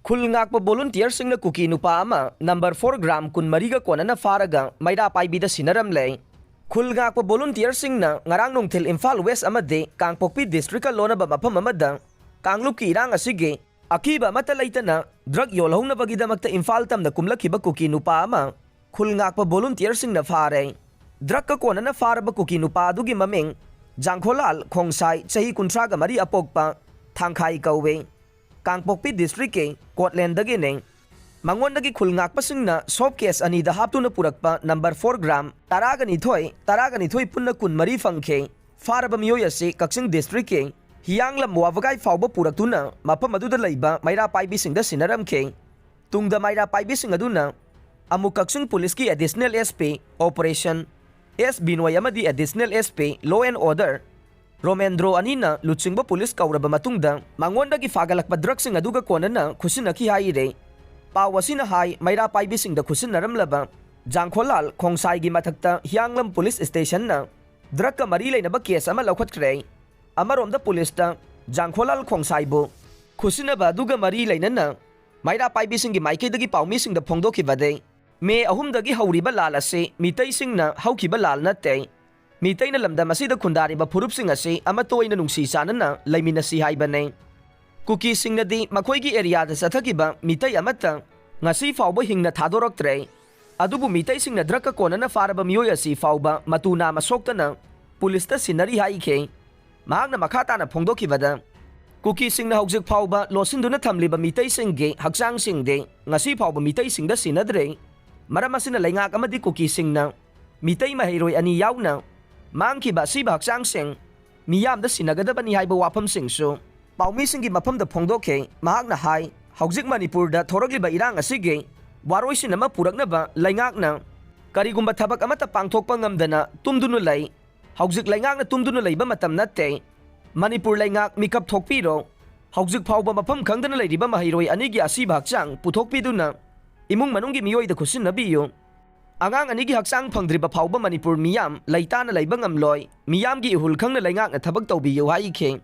Khul ngakpa volunteer singna kuki nupa ama number 4 gram kun mariga kona na faraga mayra paibida sinaram lay. Khul ngakpa volunteer singna ngarang nungthil Imphal West amade Kangpokpi district lona ba mapam amada Kanglup ki irang asige akiba matalaita na drug yolhong na bagidamakta Imphal tam na kumlakiba kuki nupa ama khul ngakpa volunteer singna fare. Drug ka kona na faraba kuki nupa adugi maming Jangkholal Khongsai chahi kuntraga mari apokpa thangkhai kauwe. Kangpokpi district ke Scotland dagi ne mangon dagi khul ngakpa singna soap case ani da haptuna purakpa number 4 gram taragani thoi punna kun mari fangkhe faraba miyoy ase Kaksing district ke hiyanglam wawagai fawba puraktuna mapam aduda leiba maira paibi singda sinaram ke tungda maira paibi sing aduna amu Kaksing police ki additional SP operation S Binoy amadi additional SP law and order Romendro anina lutsingba pulis kauraba matungda mangondagi fagalakpa drugsing aduga kona na khusinaki haire pawasina hai maira paibisingda khusinnaramlaba Jangkholal Khongsai gi mathakta hianglam police station na drug ka mari leinaba case ama laukhatkre amaromda polista Jangkholal Khongsai bo khusinaba aduga mari leinana maira paibisingi maikidagi pawmisingda phongdokibade me ahumdagi hauriba lal ase mitai singna haukiba lal natte Mitay na lamdam asida kundari ba purupsing ase amatoy na nungsi sana na layminasi haibane. Kukising na di makoy gi area da sa tagiba mitay amata ngasi fawba hing na thadorok tre. Adubu mitay sing na draka kona na faraba miyoy asi fawba matuna masokta na pulista sinari haike. Mahag na makata na phongdokibada. Kukising na haugjik fawba losindu na thamliba mitay sing ge haksang sing de ngasi fawba mitay sing da sinadre. Maramasin na laingak amadi kukising na mitay mahiroy ani yaw na Mangki ba si baksang sing miyam da sinagadaba ni haiba wapam sing so paumi singi mapam da phongdoke mahak na hai haujik Manipur da thorogliba irang asige waroi sinama purak na ba laingak na karigumba thabak amata pangthokpa ngamdana tumdunu lai haujik laingak na tumdunu laiba matam natte Manipur laingak mikap thokpiro haujik phawba mapam khangdana lairiba mahiroi anigi asi baksang puthokpiduna imung manunggi miyoi da khusin nabiyo Angang anigi haksang phangdriba phawba Manipur miyam laitana laibang amloy miyam gi ihul khangna laingak na thabak tawbiyo haike